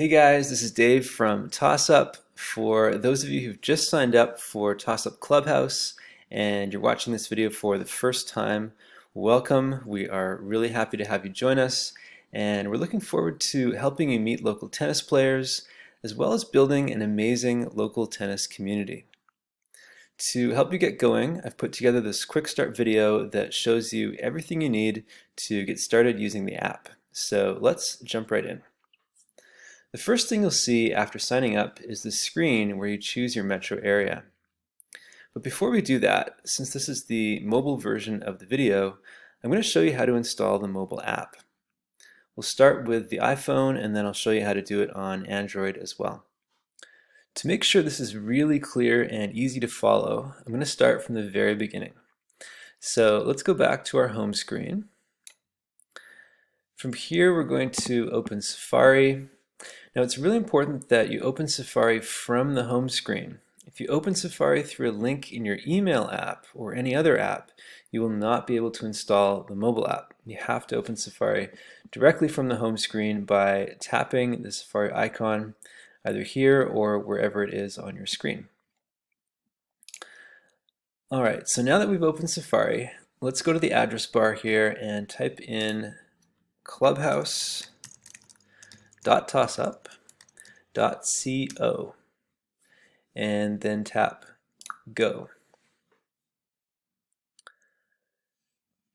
Hey guys, this is Dave from TossUp. For those of you who've just signed up for TossUp Clubhouse and you're watching this video for the first time, welcome. We are really happy to have you join us, and we're looking forward to helping you meet local tennis players as well as building an amazing local tennis community. To help you get going, I've put together this quick start video that shows you everything you need to get started using the app. So let's jump right in. The first thing you'll see after signing up is the screen where you choose your metro area. But before we do that, since this is the mobile version of the video, I'm going to show you how to install the mobile app. We'll start with the iPhone, and then I'll show you how to do it on Android as well. To make sure this is really clear and easy to follow, I'm going to start from the very beginning. So let's go back to our home screen. From here, we're going to open Safari. Now, it's really important that you open Safari from the home screen. If you open Safari through a link in your email app or any other app, you will not be able to install the mobile app. You have to open Safari directly from the home screen by tapping the Safari icon either here or wherever it is on your screen. Alright, so now that we've opened Safari, let's go to the address bar here and type in clubhouse.tossup.co and then tap Go.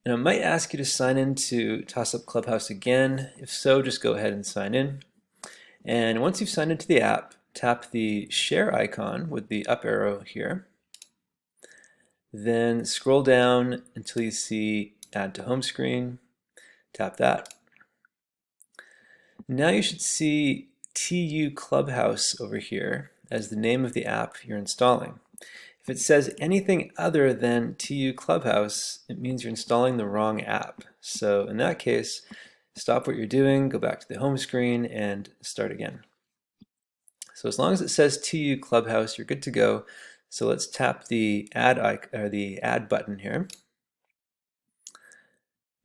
And it might ask you to sign in to TossUp Clubhouse again. If so, just go ahead and sign in. And once you've signed into the app, tap the share icon with the up arrow here. Then scroll down until you see add to home screen. Tap that. Now you should see TU Clubhouse over here as the name of the app you're installing. If it says anything other than TU Clubhouse, it means you're installing the wrong app. So in that case, stop what you're doing, go back to the home screen, and start again. So as long as it says TU Clubhouse, you're good to go. So let's tap the add button here.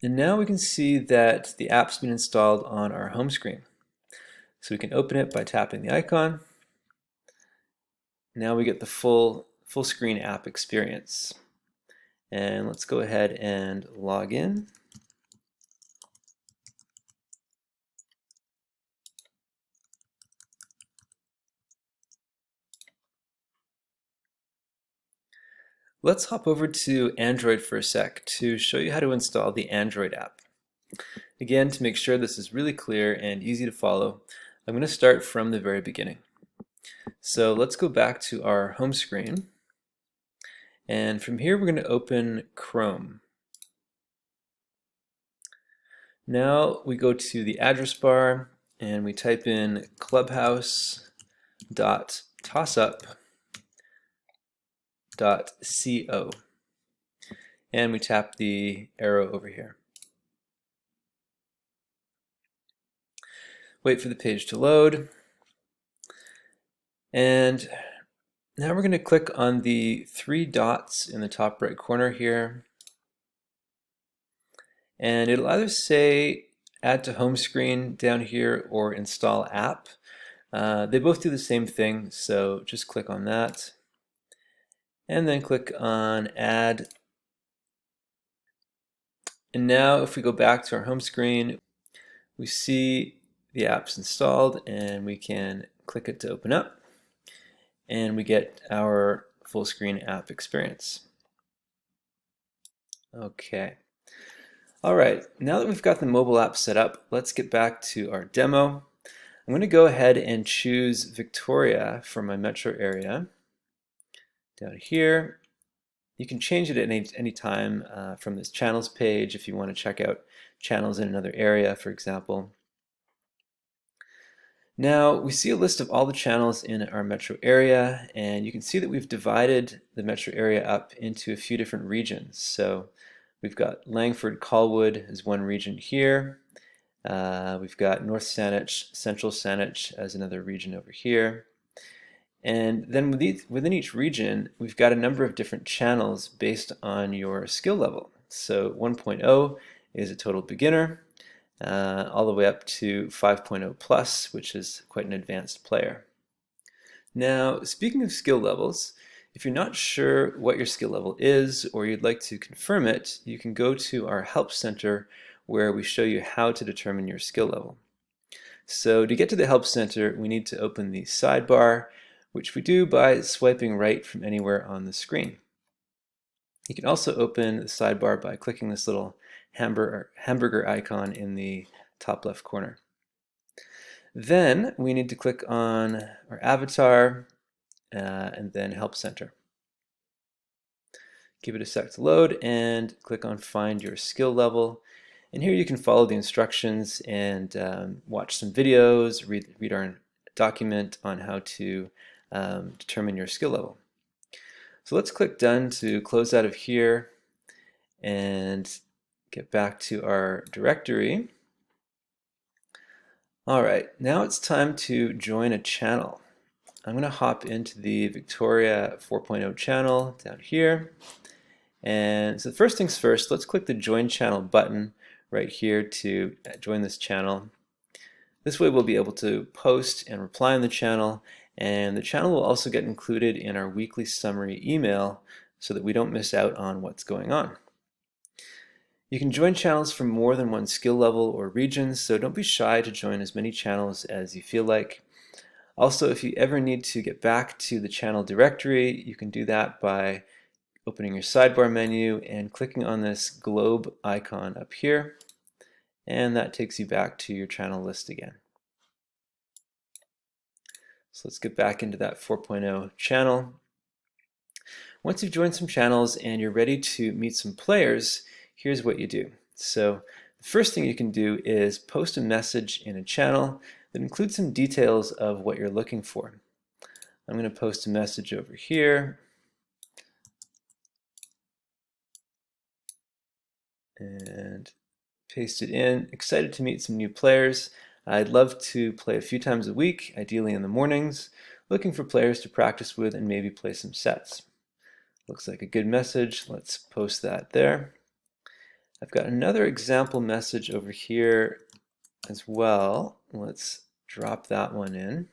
And now we can see that the app's been installed on our home screen. So we can open it by tapping the icon. Now we get the full screen app experience. And let's go ahead and log in. Let's hop over to Android for a sec to show you how to install the Android app. Again, to make sure this is really clear and easy to follow, I'm going to start from the very beginning. So let's go back to our home screen. And from here, we're going to open Chrome. Now we go to the address bar and we type in clubhouse.tossup.co and we tap the arrow over here. Wait for the page to load, and now we're going to click on the three dots in the top right corner here, and it'll either say add to home screen down here or install app. They both do the same thing, so just click on that and then click on add. And now if we go back to our home screen, we see the app's installed and we can click it to open up and we get our full screen app experience. Okay. All right, now that we've got the mobile app set up, let's get back to our demo. I'm going to go ahead and choose Victoria for my metro area. Down here, you can change it at any time from this channels page if you want to check out channels in another area, for example. Now we see a list of all the channels in our metro area, and you can see that we've divided the metro area up into a few different regions. So we've got Langford Colwood as one region here. We've got North Saanich, Central Saanich as another region over here. And then within each region, we've got a number of different channels based on your skill level. So 1.0 is a total beginner. all the way up to 5.0 plus, which is quite an advanced player. Now, speaking of skill levels, if you're not sure what your skill level is or you'd like to confirm it, you can go to our Help Center where we show you how to determine your skill level. So to get to the Help Center, we need to open the sidebar, which we do by swiping right from anywhere on the screen. You can also open the sidebar by clicking this little hamburger icon in the top left corner. Then we need to click on our avatar and then Help Center. Give it a sec to load and click on Find Your Skill Level. And here you can follow the instructions and watch some videos, read our document on how to determine your skill level. So let's click Done to close out of here and get back to our directory. All right, now it's time to join a channel. I'm going to hop into the Victoria 4.0 channel down here. And so first things first, let's click the Join Channel button right here to join this channel. This way we'll be able to post and reply in the channel, and the channel will also get included in our weekly summary email so that we don't miss out on what's going on. You can join channels from more than one skill level or region, so don't be shy to join as many channels as you feel like. Also, if you ever need to get back to the channel directory, you can do that by opening your sidebar menu and clicking on this globe icon up here, and that takes you back to your channel list again. So let's get back into that 4.0 channel. Once you've joined some channels and you're ready to meet some players, here's what you do. So the first thing you can do is post a message in a channel that includes some details of what you're looking for. I'm going to post a message over here. And paste it in. Excited to meet some new players. I'd love to play a few times a week, ideally in the mornings. Looking for players to practice with and maybe play some sets. Looks like a good message. Let's post that there. I've got another example message over here as well. Let's drop that one in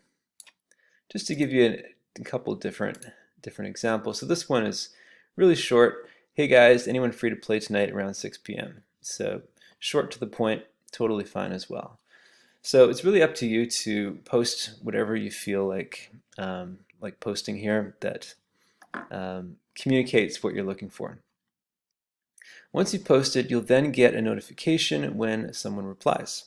just to give you a couple different examples. So this one is really short. Hey guys, anyone free to play tonight around 6 p.m.? So short to the point, totally fine as well. So it's really up to you to post whatever you feel like posting here that communicates what you're looking for. Once you've posted, you'll then get a notification when someone replies.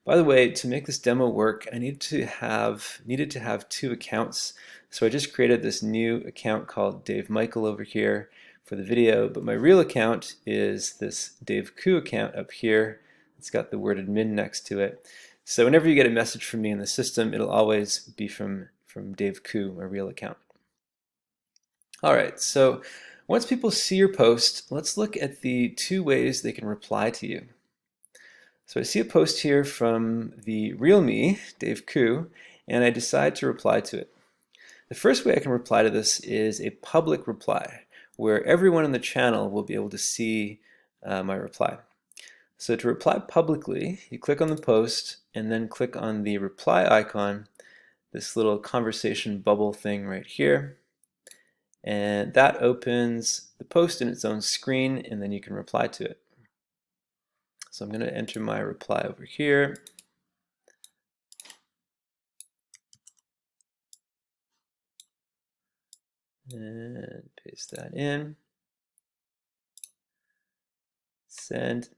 By the way, to make this demo work, I needed to have two accounts. So I just created this new account called Dave Michael over here for the video, but my real account is this Dave Koo account up here. It's got the word admin next to it. So whenever you get a message from me in the system, it'll always be from Dave Koo, my real account. All right, so once people see your post, let's look at the two ways they can reply to you. So I see a post here from the real me, Dave Koo, and I decide to reply to it. The first way I can reply to this is a public reply, where everyone in the channel will be able to see my reply. So to reply publicly, you click on the post and then click on the reply icon, this little conversation bubble thing right here. And that opens the post in its own screen, and then you can reply to it. So I'm going to enter my reply over here. And paste that in. Send.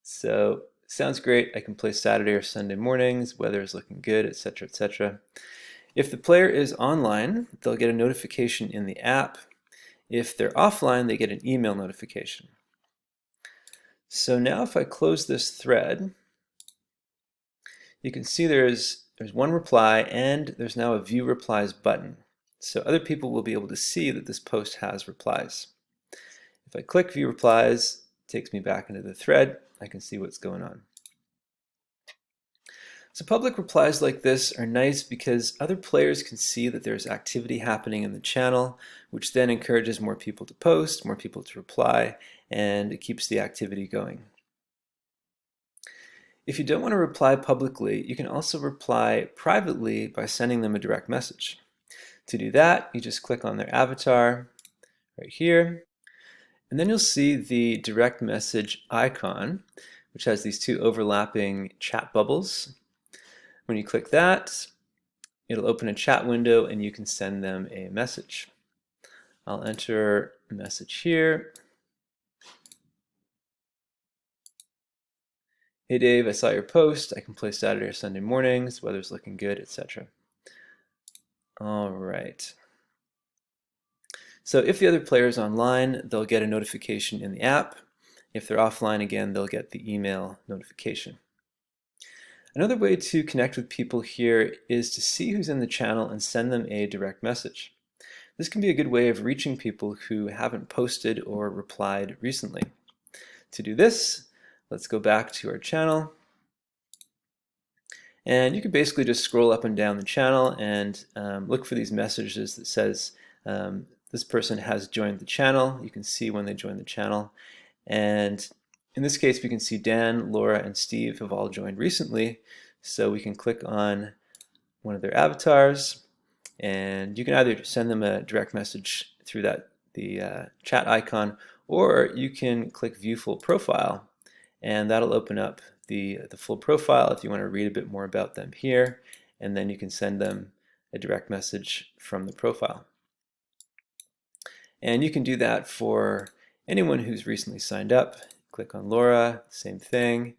So sounds great. I can play Saturday or Sunday mornings, weather is looking good, etc., etc. If the player is online, they'll get a notification in the app. If they're offline, they get an email notification. So now if I close this thread, you can see there's one reply and there's now a view replies button. So other people will be able to see that this post has replies. If I click view replies, it takes me back into the thread. I can see what's going on. So public replies like this are nice because other players can see that there's activity happening in the channel, which then encourages more people to post, more people to reply, and it keeps the activity going. If you don't want to reply publicly, you can also reply privately by sending them a direct message. To do that, you just click on their avatar right here, and then you'll see the direct message icon, which has these two overlapping chat bubbles. When you click that, it'll open a chat window and you can send them a message. I'll enter a message here. Hey Dave, I saw your post. I can play Saturday or Sunday mornings. Weather's looking good, etc. All right. So if the other player is online, they'll get a notification in the app. If they're offline again, they'll get the email notification. Another way to connect with people here is to see who's in the channel and send them a direct message. This can be a good way of reaching people who haven't posted or replied recently. To do this, let's go back to our channel. And you can basically just scroll up and down the channel and look for these messages that says this person has joined the channel. You can see when they joined the channel. And in this case, we can see Dan, Laura, and Steve have all joined recently. So we can click on one of their avatars, and you can either send them a direct message through the chat icon, or you can click View Full Profile, and that'll open up the full profile if you want to read a bit more about them here, and then you can send them a direct message from the profile. And you can do that for anyone who's recently signed up. Click on Laura, same thing.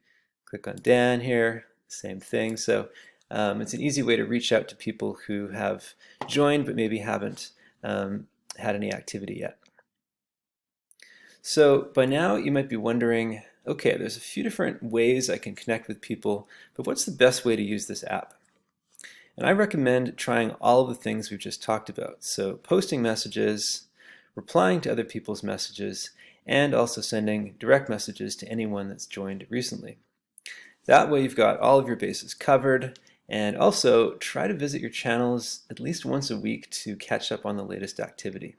Click on Dan here, same thing. So it's an easy way to reach out to people who have joined but maybe haven't had any activity yet. So by now you might be wondering, okay, there's a few different ways I can connect with people, but what's the best way to use this app? And I recommend trying all of the things we've just talked about. So posting messages, replying to other people's messages, and also sending direct messages to anyone that's joined recently. That way you've got all of your bases covered, and also try to visit your channels at least once a week to catch up on the latest activity.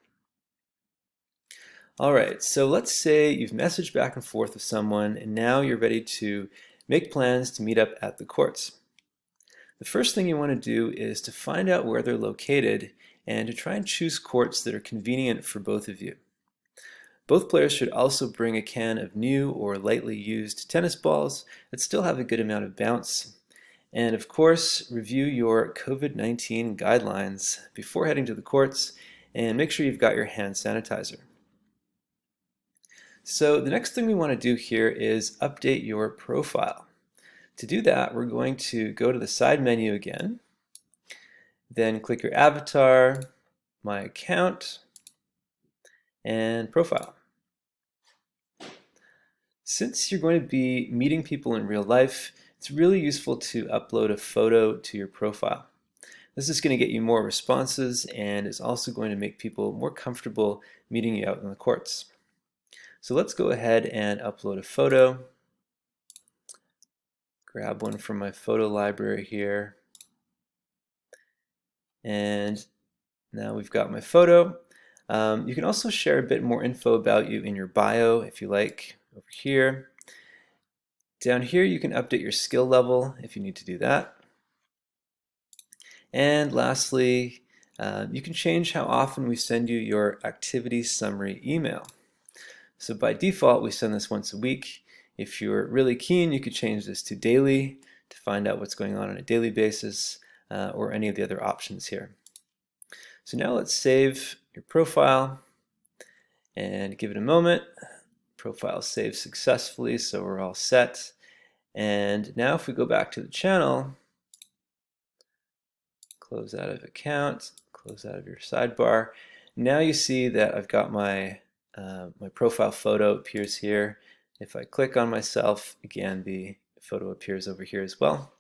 Alright, so let's say you've messaged back and forth with someone and now you're ready to make plans to meet up at the courts. The first thing you want to do is to find out where they're located and to try and choose courts that are convenient for both of you. Both players should also bring a can of new or lightly used tennis balls that still have a good amount of bounce. And of course, review your COVID-19 guidelines before heading to the courts, and make sure you've got your hand sanitizer. So the next thing we want to do here is update your profile. To do that, we're going to go to the side menu again, then click your avatar, My Account, and Profile. Since you're going to be meeting people in real life, it's really useful to upload a photo to your profile. This is going to get you more responses and is also going to make people more comfortable meeting you out in the courts. So let's go ahead and upload a photo. Grab one from my photo library here. And now we've got my photo. You can also share a bit more info about you in your bio if you like, over here. Down here you can update your skill level if you need to do that. And lastly, you can change how often we send you your activity summary email. So by default, we send this once a week. If you're really keen, you could change this to daily to find out what's going on a daily basis, or any of the other options here. So now let's save your profile and give it a moment. Profile saved successfully, so we're all set. And now if we go back to the channel, close out of account, close out of your sidebar, now you see that I've got my profile photo appears here. If I click on myself, again, the photo appears over here as well.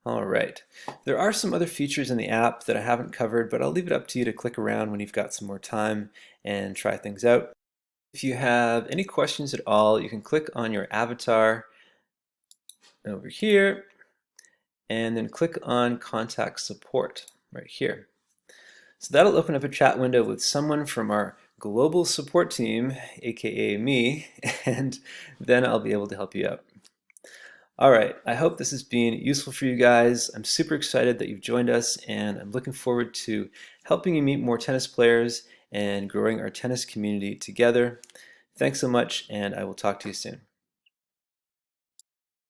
All right, there are some other features in the app that I haven't covered, but I'll leave it up to you to click around when you've got some more time and try things out. If you have any questions at all, you can click on your avatar over here and then click on Contact Support right here. So that'll open up a chat window with someone from our global support team, aka me, and then I'll be able to help you out. All right, I hope this has been useful for you guys. I'm super excited that you've joined us, and I'm looking forward to helping you meet more tennis players and growing our tennis community together. Thanks so much, and I will talk to you soon.